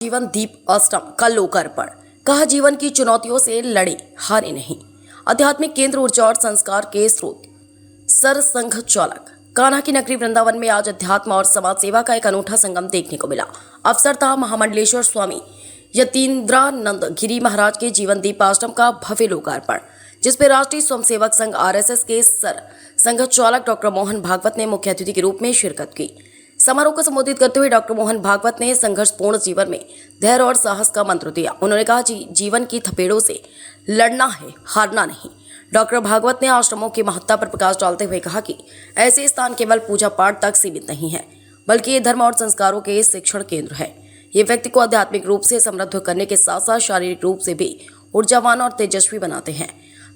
जीवन दीप अष्टम का लोकार्पण। कहा, जीवन की चुनौतियों से लड़े, हारे नहीं। आध्यात्मिक केंद्र ऊर्जा और संस्कार के स्रोत सरसंघ चालक कान्हा की नगरी वृंदावन में आज अध्यात्म और समाज सेवा का एक अनूठा संगम देखने को मिला। अवसर था महामंडलेश्वर स्वामी यतीन्द्रानंद गिरी महाराज के जीवन दीप आश्रम का भव्य लोकार्पण, जिसपे राष्ट्रीय स्वयंसेवक संघ RSS के सर संघ चालक डॉक्टर मोहन भागवत ने मुख्य अतिथि के रूप में शिरकत की। समारोह को संबोधित करते हुए डॉक्टर मोहन भागवत ने संघर्षपूर्ण जीवन में धैर्य और साहस का मंत्र दिया। उन्होंने कहा, जीवन की थपेड़ों से लड़ना है, हारना नहीं। डॉक्टर भागवत ने आश्रमों की महत्ता पर प्रकाश डालते हुए कहा कि ऐसे स्थान केवल पूजा पाठ तक सीमित नहीं है, बल्कि ये धर्म और संस्कारों के शिक्षण केंद्र है। ये व्यक्ति को आध्यात्मिक रूप से समृद्ध करने के साथ साथ शारीरिक रूप से भी ऊर्जावान और तेजस्वी बनाते हैं।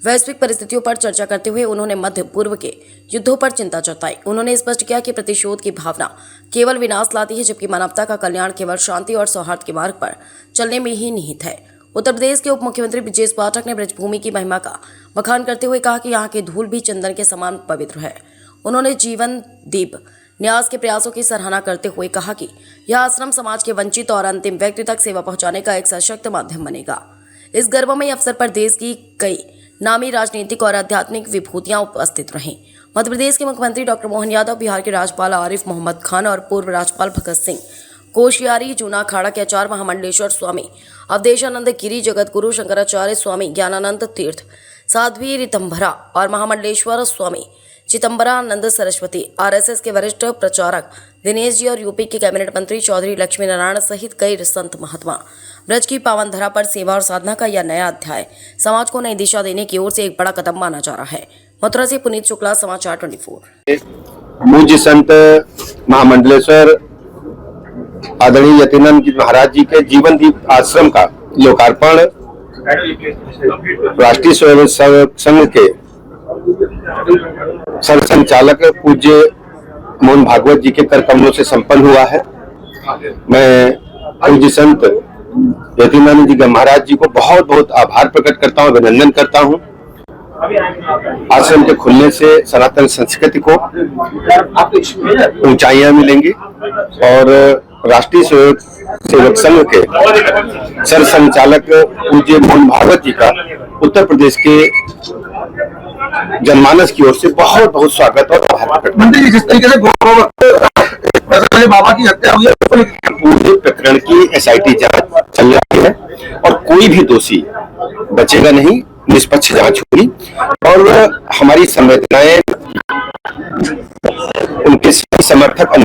वैश्विक परिस्थितियों पर चर्चा करते हुए उन्होंने मध्य पूर्व के युद्धों पर चिंता जताई। उन्होंने स्पष्ट किया कि प्रतिशोध की भावना केवल विनाश लाती है, जबकि मानवता का कल्याण केवल शांति और सौहार्द के मार्ग पर चलने में ही निहित है। उत्तर प्रदेश के उप मुख्यमंत्री ब्रजेश पाठक ने ब्रजभूमि की महिमा का बखान करते हुए कहा कि यहाँ की धूल भी चंदन के समान पवित्र है। उन्होंने जीवन दीप न्यास के प्रयासों की सराहना करते हुए कहा कि यह आश्रम समाज के वंचित और अंतिम व्यक्ति तक सेवा पहुंचाने का एक सशक्त माध्यम बनेगा। इस गर्वमयी अवसर पर देश की कई नामी राजनीतिक और आध्यात्मिक विभूतियां उपस्थित रहीं। मध्य प्रदेश के मुख्यमंत्री डॉक्टर मोहन यादव, बिहार के राज्यपाल आरिफ मोहम्मद खान और पूर्व राज्यपाल भगत सिंह कोश्यारी, जूना अखाड़ा के आचार्य महामंडलेश्वर स्वामी अवधेशानंद गिरी, जगतगुरु शंकराचार्य स्वामी ज्ञानानंद तीर्थ, साध्वी ऋतंभरा और महामंडलेश्वर स्वामी चिदंबरानंद सरस्वती, RSS के वरिष्ठ प्रचारक दिनेश जी और यूपी के कैबिनेट मंत्री चौधरी लक्ष्मी नारायण सहित कई संत महात्मा। ब्रज की पावन धरा पर सेवा और साधना का यह नया अध्याय समाज को नई दिशा देने की ओर से एक बड़ा कदम माना जा रहा है। मथुरा से पुनीत शुक्ला, समाचार 24। पूज्य संत महामंडलेश्वर आदरणीय यतीन्द्रानंद गिरी महाराज जी के जीवन दीप आश्रम का लोकार्पण राष्ट्रीय स्वयंसेवक संघ के सरसंचालक पूज्य मोहन भागवत जी के कर कमलों से संपन्न हुआ है। मैं पूज्य संत यतीन्द्रानंद जी महाराज जी को बहुत बहुत आभार प्रकट करता हूँ, अभिनंदन करता हूँ। आश्रम के खुलने से सनातन संस्कृति को ऊंचाइयां मिलेंगी और राष्ट्रीय स्वयंसेवक संघ के सर संचालक पूज्य मोहन भागवत जी का उत्तर प्रदेश के जनमानस की ओर से बहुत बहुत स्वागत और आभार प्रकट। मंत्री, जिस तरीके से बाबा की हत्या हुई है, पूरे प्रकरण की SIT जांच चल रही है और कोई भी दोषी बचेगा नहीं, निष्पक्ष जांच होगी और हमारी संवेदनाएं उनके समर्थक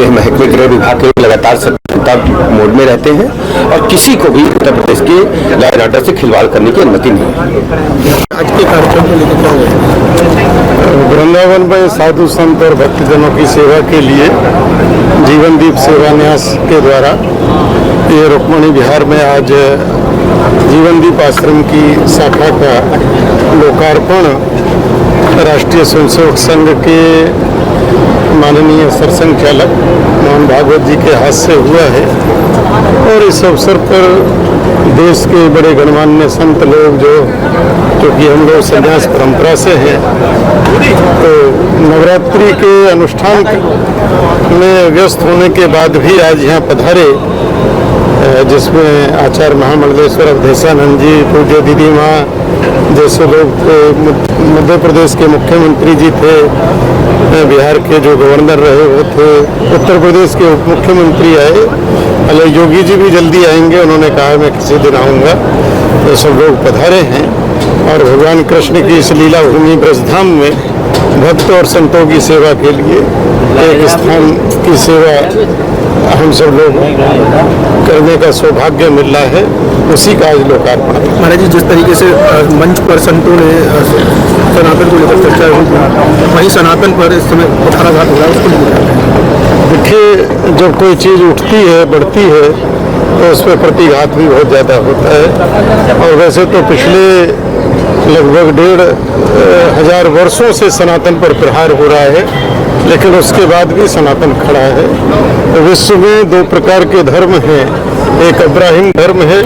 महकमे गृह विभाग के लगातार सतर्कता मोड में रहते हैं और किसी को भी उत्तर प्रदेश के लॉ एंड ऑर्डर से खिलवाड़ करने की अनुमति नहीं है। आज के कार्यक्रम को लेकर क्या होगा? वृंदावन में साधु संत और भक्तजनों की सेवा के लिए जीवन दीप सेवा न्यास के द्वारा ये रुक्मणी बिहार में आज जीवन दीप आश्रम की शाखा का लोकार्पण राष्ट्रीय स्वयंसेवक संघ के माननीय सरसंघ चालक मोहन भागवत जी के हाथ से हुआ है और इस अवसर पर देश के बड़े गणमान्य संत लोग जो कि हम लोग संन्यास परंपरा से हैं, तो नवरात्रि के अनुष्ठान में व्यस्त होने के बाद भी आज यहाँ पधारे, जिसमें आचार्य महामंडलेश्वर अवधेशानंद जी, पूज्य दीदी माँ जैसे लोग थे, मध्य प्रदेश के मुख्यमंत्री जी थे, बिहार के जो गवर्नर रहे वो थे, उत्तर प्रदेश के उप मुख्यमंत्री आए, अले योगी जी भी जल्दी आएंगे, उन्होंने कहा मैं किसी दिन आऊँगा। तो सब लोग पधारे हैं और भगवान कृष्ण की इस लीला भूमि ब्रजधाम में भक्त और संतों की सेवा के लिए एक स्थान की सेवा हम सब लोग करने का सौभाग्य मिल रहा है, उसी का आज लोकार्पण। महाराज जी, जिस तरीके से मंच पर संतों ने सनातन को लेकर चर्चा हुई, वहीं सनातन पर इस समय कुठाराघात हो रहा है, उसको लेकर देखिए, जब कोई चीज़ उठती है, बढ़ती है, तो उस पर प्रतिघात भी बहुत ज़्यादा होता है। और वैसे तो पिछले लगभग 1,500 वर्षों से सनातन पर प्रहार हो रहा है, लेकिन उसके बाद भी सनातन खड़ा है। विश्व में 2 प्रकार के धर्म हैं, एक अब्राहिम धर्म है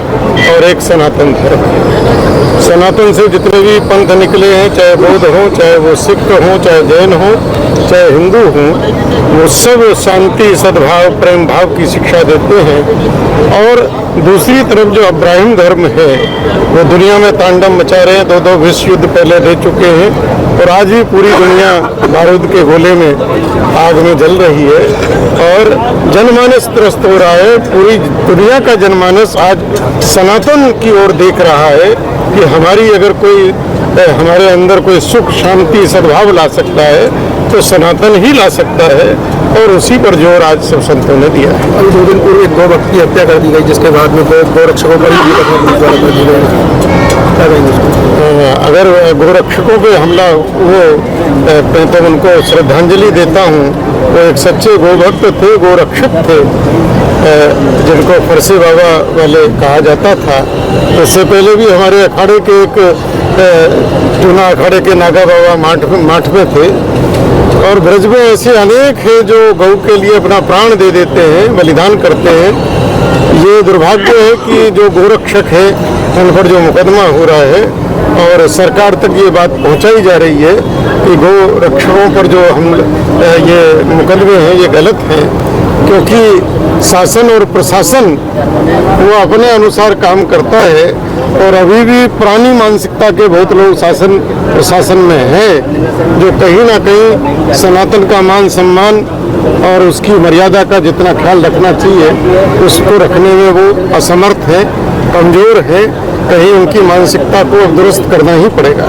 और एक सनातन धर्म है। सनातन से जितने भी पंथ निकले हैं, चाहे बौद्ध हों, चाहे वो सिख हों, चाहे जैन हों, चाहे हिंदू हों, वो सब शांति, सद्भाव, प्रेम भाव की शिक्षा देते हैं। और दूसरी तरफ जो अब्राहिम धर्म है वो दुनिया में तांडव मचा रहे हैं। 2 विश्व युद्ध पहले दे चुके हैं और आज भी पूरी दुनिया बारूद के गोले में, आग में जल रही है और जनमानस त्रस्त हो रहा है। पूरी दुनिया का जनमानस आज सनातन की ओर देख रहा है कि हमारे अंदर कोई सुख, शांति, सद्भाव ला सकता है तो सनातन ही ला सकता है, और उसी पर जोर आज सब संतों ने दिया है। अभी 2 दिन पूर्व एक गौभक्त की हत्या कर दी गई, जिसके बाद में गौरक्षकों पर ही द्वारा कर दी गई। क्या कहेंगे उसको? अगर गोरक्षकों पे हमला मैं तो उनको श्रद्धांजलि देता हूँ। वो एक सच्चे गोभक्त थे, गोरक्षक थे, जिनको फरसे बाबा वाले कहा जाता था। इससे पहले भी हमारे अखाड़े के चुना अखाड़े के नागा बाबा माठ में थे। और ब्रज में ऐसे अनेक हैं जो गौ के लिए अपना प्राण दे देते हैं, बलिदान करते हैं। ये दुर्भाग्य है कि जो गोरक्षक है उन पर जो मुकदमा हो रहा है और सरकार तक ये बात पहुंचाई जा रही है कि गौ रक्षकों पर जो ये मुकदमे हैं ये गलत हैं, क्योंकि शासन और प्रशासन वो अपने अनुसार काम करता है। और अभी भी पुरानी मानसिकता के बहुत लोग शासन प्रशासन में हैं जो कहीं ना कहीं सनातन का मान सम्मान और उसकी मर्यादा का जितना ख्याल रखना चाहिए उसको रखने में वो असमर्थ हैं, कमज़ोर हैं। कहीं उनकी मानसिकता को दुरुस्त करना ही पड़ेगा।